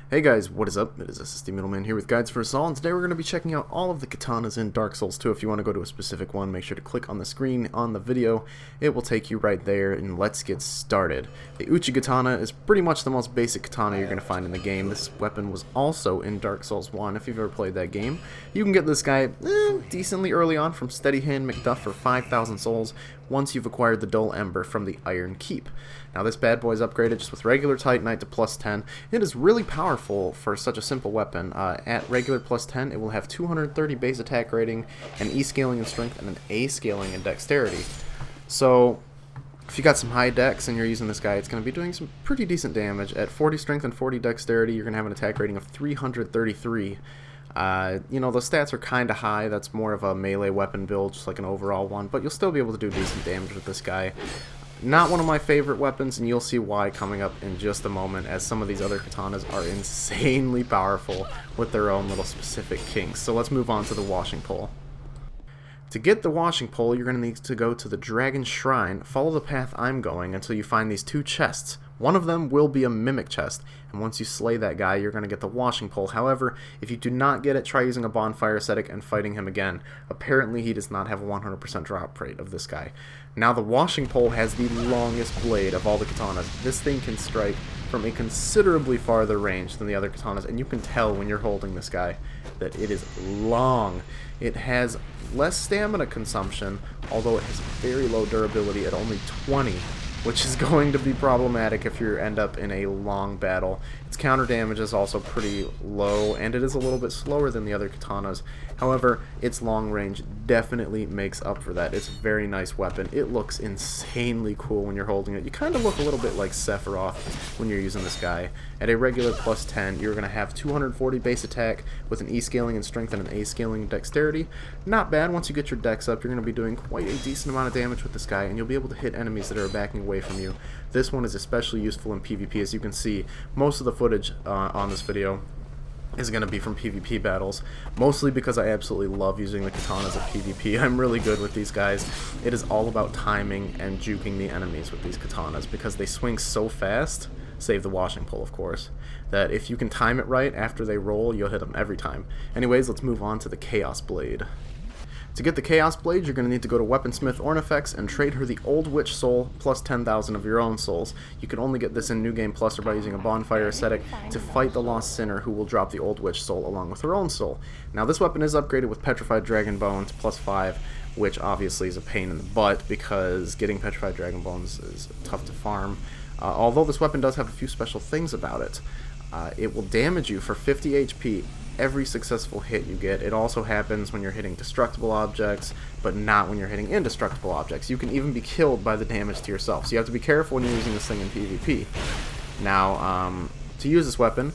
Hey guys, what is up? It is SSD Middleman here with GuidesForUsAll, and today we're going to be checking out all of the katanas in Dark Souls 2. If you want to go to a specific one, make sure to click on the screen on the video. It will take you right there, and let's get started. The Uchigatana is pretty much the most basic katana you're going to find in the game. This weapon was also in Dark Souls 1, if you've ever played that game. You can get this guy decently early on from Steady Hand McDuff for 5,000 souls, once you've acquired the Dull Ember from the Iron Keep. Now this bad boy is upgraded just with regular Titanite to plus 10. It is really powerful for such a simple weapon. At regular plus 10, it will have 230 base attack rating, an E scaling in strength, and an A scaling in dexterity. So if you got some high dex and you're using this guy, it's going to be doing some pretty decent damage. At 40 strength and 40 dexterity, you're going to have an attack rating of 333. You know, the stats are kind of high. That's more of a melee weapon build, just like an overall one, but you'll still be able to do decent damage with this guy. Not one of my favorite weapons, and you'll see why coming up in just a moment, as some of these other katanas are insanely powerful with their own little specific kinks. So let's move on to the washing pole. To get the washing pole, you're going to need to go to the Dragon Shrine, follow the path I'm going until you find these two chests. One of them will be a mimic chest, and once you slay that guy, you're going to get the washing pole. However, if you do not get it, try using a bonfire ascetic and fighting him again. Apparently, he does not have a 100% drop rate of this guy. Now, the washing pole has the longest blade of all the katanas. This thing can strike from a considerably farther range than the other katanas, and you can tell when you're holding this guy that it is long. It has less stamina consumption, although it has very low durability at only 20, which is going to be problematic if you end up in a long battle. Its counter damage is also pretty low, and it is a little bit slower than the other katanas. However, its long range definitely makes up for that. It's a very nice weapon. It looks insanely cool when you're holding it. You kind of look a little bit like Sephiroth when you're using this guy. At a regular plus 10, you're going to have 240 base attack with an E scaling in strength and an A scaling in dexterity. Not bad. Once you get your dex up, you're going to be doing quite a decent amount of damage with this guy, and you'll be able to hit enemies that are backing away from you. This one is especially useful in PvP. As you can see, most of the footage on this video is going to be from PvP battles, mostly because I absolutely love using the katanas at PvP. I'm really good with these guys. It is all about timing and juking the enemies with these katanas, because they swing so fast, save the washing pole of course, that if you can time it right after they roll, you'll hit them every time. Anyways, let's move on to the Chaos Blade. To get the Chaos Blade, you're going to need to go to Weaponsmith Ornifex and trade her the Old Witch Soul plus 10,000 of your own souls. You can only get this in New Game Plus or by using a Bonfire Ascetic to fight the Lost Sinner, who will drop the Old Witch Soul along with her own soul. Now, this weapon is upgraded with Petrified Dragon Bones plus 5, which obviously is a pain in the butt because getting Petrified Dragon Bones is tough to farm. Although this weapon does have a few special things about it. It will damage you for 50 HP every successful hit you get. It also happens when you're hitting destructible objects, but not when you're hitting indestructible objects. You can even be killed by the damage to yourself, so you have to be careful when you're using this thing in PvP. Now, to use this weapon,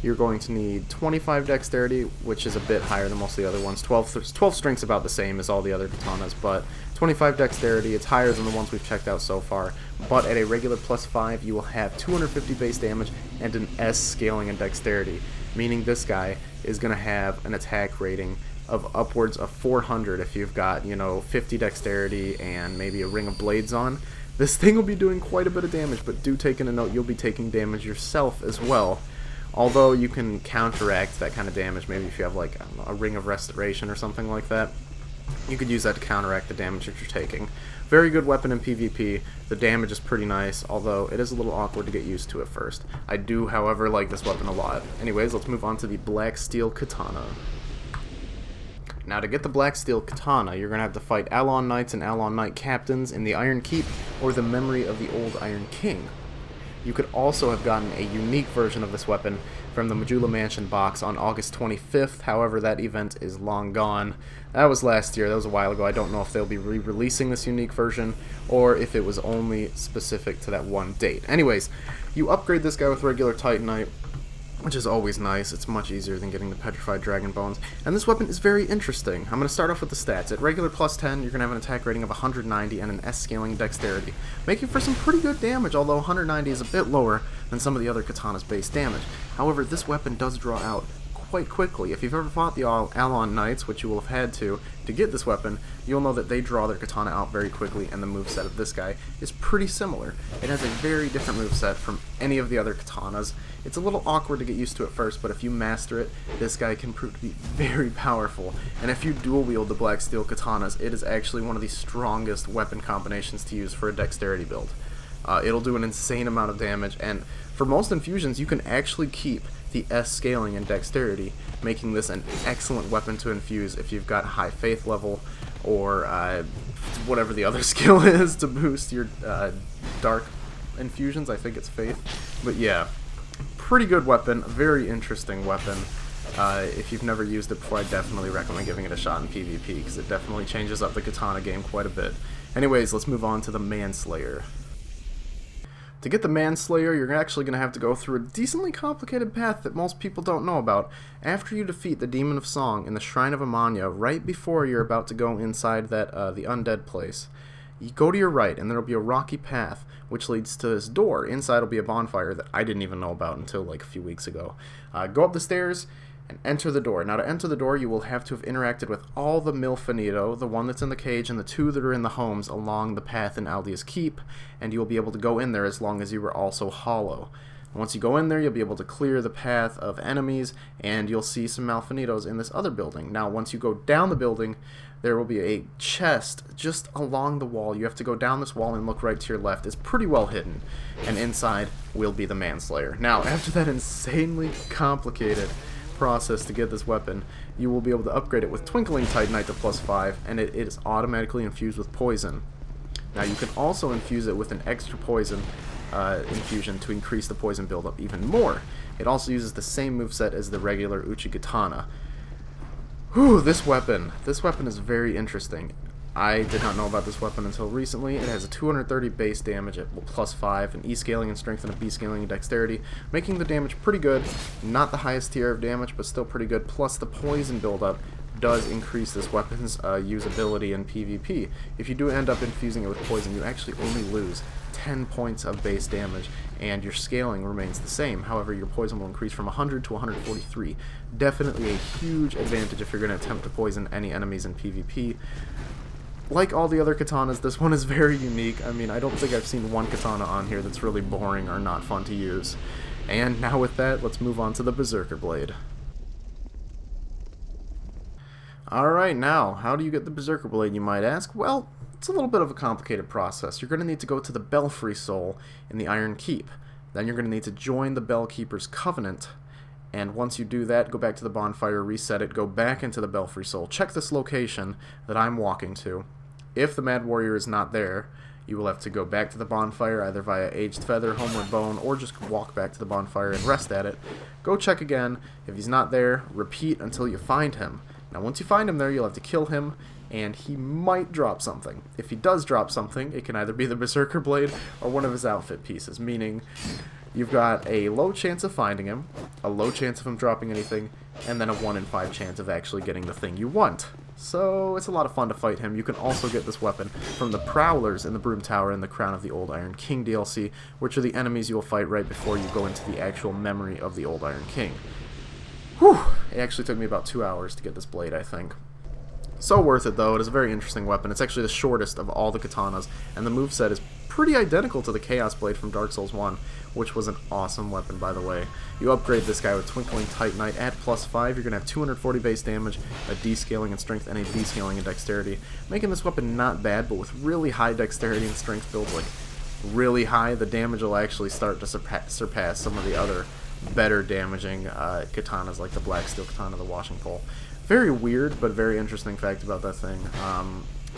you're going to need 25 dexterity, which is a bit higher than most of the other ones. 12 strength's about the same as all the other katanas, but 25 dexterity, it's higher than the ones we've checked out so far. But at a regular plus 5, you will have 250 base damage and an S scaling in dexterity, meaning this guy is going to have an attack rating of upwards of 400 if you've got, you know, 50 dexterity and maybe a ring of blades on. This thing will be doing quite a bit of damage, but do take in a note, you'll be taking damage yourself as well. Although you can counteract that kind of damage, maybe if you have like, I don't know, a ring of restoration or something like that. You could use that to counteract the damage that you're taking. Very good weapon in PvP. The damage is pretty nice, although it is a little awkward to get used to at first. I do, however, like this weapon a lot. Anyways, let's move on to the Black Steel Katana. Now, to get the Black Steel Katana, you're going to have to fight Alon Knights and Alon Knight Captains in the Iron Keep, or the Memory of the Old Iron King. You could also have gotten a unique version of this weapon from the Majula Mansion box on August 25th, however that event is long gone. That was last year, that was a while ago. I don't know if they'll be re-releasing this unique version, or if it was only specific to that one date. Anyways, you upgrade this guy with regular Titanite, which is always nice. It's much easier than getting the Petrified Dragon Bones. And this weapon is very interesting. I'm going to start off with the stats. At regular plus 10, you're going to have an attack rating of 190 and an S scaling dexterity, making for some pretty good damage, although 190 is a bit lower than some of the other katanas' base damage. However, this weapon does draw out quite quickly. If you've ever fought the Alon Knights, which you will have had to get this weapon, you'll know that they draw their katana out very quickly, and the moveset of this guy is pretty similar. It has a very different moveset from any of the other katanas. It's a little awkward to get used to at first, but if you master it, this guy can prove to be very powerful. And if you dual wield the black steel katanas, it is actually one of the strongest weapon combinations to use for a dexterity build. It'll do an insane amount of damage, and for most infusions you can actually keep the S scaling in dexterity, making this an excellent weapon to infuse if you've got high faith level, or whatever the other skill is to boost your dark infusions. I think it's faith. But yeah, pretty good weapon, very interesting weapon. If you've never used it before, I definitely recommend giving it a shot in PvP, because it definitely changes up the katana game quite a bit. Anyways, let's move on to the Manslayer. To get the Manslayer, you're actually going to have to go through a decently complicated path that most people don't know about. After you defeat the Demon of Song in the Shrine of Amanya, right before you're about to go inside that the undead place, you go to your right, and there will be a rocky path which leads to this door. Inside will be a bonfire that I didn't even know about until like a few weeks ago. Go up the stairs and enter the door. Now, to enter the door, you will have to have interacted with all the Milfinito, the one that's in the cage and the two that are in the homes along the path in Aldea's Keep, and you will be able to go in there as long as you are also hollow. Once you go in there, you'll be able to clear the path of enemies, and you'll see some Malfinitos in this other building. Now, once you go down the building, there will be a chest just along the wall. You have to go down this wall and look right to your left. It's pretty well hidden, and inside will be the Manslayer. Now, after that insanely complicated process to get this weapon, you will be able to upgrade it with Twinkling Titanite to +5, and it is automatically infused with poison. Now, you can also infuse it with an extra poison infusion to increase the poison buildup even more. It also uses the same moveset as the regular Uchigatana. Whew, this weapon is very interesting. I did not know about this weapon until recently. It has a 230 base damage at +5, an E scaling in strength and a B scaling in dexterity, making the damage pretty good. Not the highest tier of damage, but still pretty good. Plus, the poison buildup does increase this weapon's usability in PvP. If you do end up infusing it with poison, you actually only lose 10 points of base damage, and your scaling remains the same. However, your poison will increase from 100 to 143. Definitely a huge advantage if you're going to attempt to poison any enemies in PvP. Like all the other katanas, this one is very unique. I mean, I don't think I've seen one katana on here that's really boring or not fun to use. And now with that, let's move on to the Berserker Blade. Alright, now, how do you get the Berserker Blade, you might ask? Well, it's a little bit of a complicated process. You're going to need to go to the Belfry Soul in the Iron Keep. Then you're going to need to join the Bellkeeper's Covenant. And once you do that, go back to the bonfire, reset it, go back into the Belfry Soul, check this location that I'm walking to. If the Mad Warrior is not there, you will have to go back to the bonfire, either via Aged Feather, Homeward Bone, or just walk back to the bonfire and rest at it. Go check again. If he's not there, repeat until you find him. Now, once you find him there, you'll have to kill him, and he might drop something. If he does drop something, it can either be the Berserker Blade or one of his outfit pieces, meaning you've got a low chance of finding him, a low chance of him dropping anything, and then a 1 in 5 chance of actually getting the thing you want. So it's a lot of fun to fight him. You can also get this weapon from the Prowlers in the Broom Tower and the Crown of the Old Iron King DLC, which are the enemies you will fight right before you go into the actual memory of the Old Iron King. Whew! It actually took me about 2 hours to get this blade, I think. So worth it, though. It is a very interesting weapon. It's actually the shortest of all the katanas, and the moveset is pretty identical to the Chaos Blade from Dark Souls 1, which was an awesome weapon, by the way. You upgrade this guy with Twinkling Titanite at +5, you're going to have 240 base damage, a D scaling in strength, and a B scaling in dexterity, making this weapon not bad, but with really high dexterity and strength builds, like really high, the damage will actually start to surpass some of the other better damaging katanas, like the Black Steel Katana, the Washing Pole. Very weird, but very interesting fact about that thing.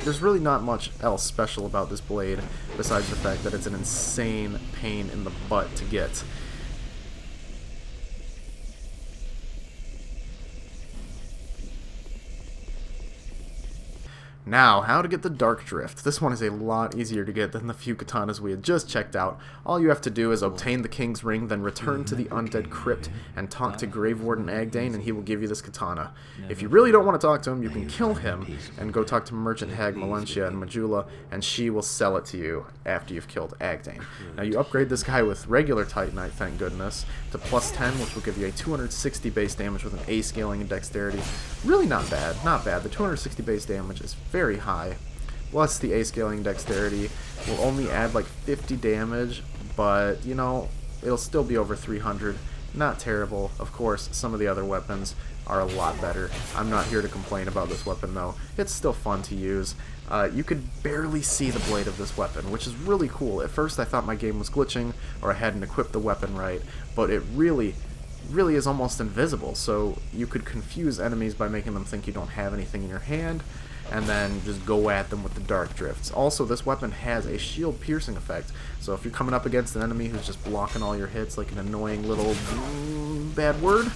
There's really not much else special about this blade, besides the fact that it's an insane pain in the butt to get. Now, how to get the Dark Drift. This one is a lot easier to get than the few katanas we had just checked out. All you have to do is obtain the King's Ring, then return to the Undead Crypt and talk to Grave Warden Agdane, and he will give you this katana. If you really don't want to talk to him, you can kill him and go talk to Merchant Hag Melentia in Majula, and she will sell it to you after you've killed Agdane. Now, you upgrade this guy with regular Titanite, thank goodness, to plus 10, which will give you a 260 base damage with an A scaling and dexterity. Really not bad, not bad. The 260 base damage is very high, plus the A scaling dexterity will only add like 50 damage, but you know, it'll still be over 300. Not terrible. Of course, some of the other weapons are a lot better. I'm not here to complain about this weapon though. It's still fun to use. You could barely see the blade of this weapon, which is really cool. At first I thought my game was glitching or I hadn't equipped the weapon right, but it really is almost invisible, so you could confuse enemies by making them think you don't have anything in your hand, and then just go at them with the Dark Drifts. Also, this weapon has a shield piercing effect, so if you're coming up against an enemy who's just blocking all your hits like an annoying little bad word,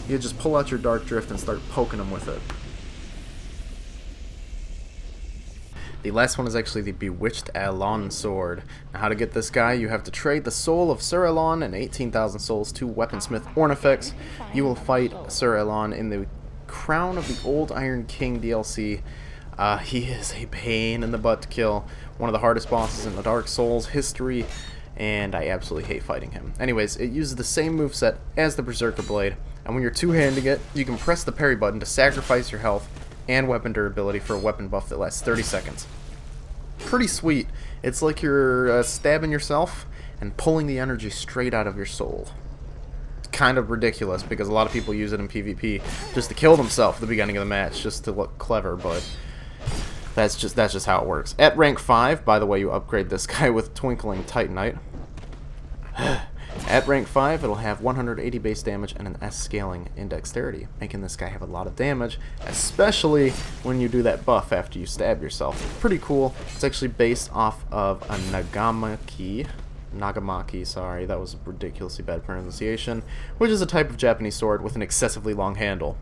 you just pull out your Dark Drift and start poking them with it. The last one is actually the Bewitched Katana sword. Now, how to get this guy? You have to trade the soul of Sir Elon and 18,000 souls to Weaponsmith Ornifex. You will fight Sir Elon in the Crown of the Old Iron King DLC. He is a pain in the butt to kill. One of the hardest bosses in the Dark Souls history, and I absolutely hate fighting him. Anyways, it uses the same moveset as the Berserker Blade, and when you're two-handing it, you can press the parry button to sacrifice your health and weapon durability for a weapon buff that lasts 30 seconds. Pretty sweet. It's like you're stabbing yourself and pulling the energy straight out of your soul. It's kind of ridiculous because a lot of people use it in PvP just to kill themselves at the beginning of the match, just to look clever, but that's just how it works. At rank 5, by the way, you upgrade this guy with Twinkling Titanite. At rank 5, it'll have 180 base damage and an S scaling in dexterity, making this guy have a lot of damage, especially when you do that buff after you stab yourself. Pretty cool. It's actually based off of a Nagamaki, sorry, that was ridiculously bad pronunciation, which is a type of Japanese sword with an excessively long handle.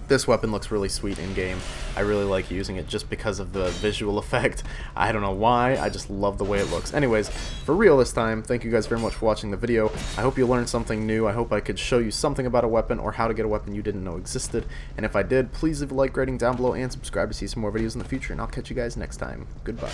This weapon looks really sweet in-game. I really like using it just because of the visual effect. I don't know why, I just love the way it looks. Anyways, for real this time, thank you guys very much for watching the video. I hope you learned something new. I hope I could show you something about a weapon or how to get a weapon you didn't know existed. And if I did, please leave a like rating down below and subscribe to see some more videos in the future, and I'll catch you guys next time. Goodbye.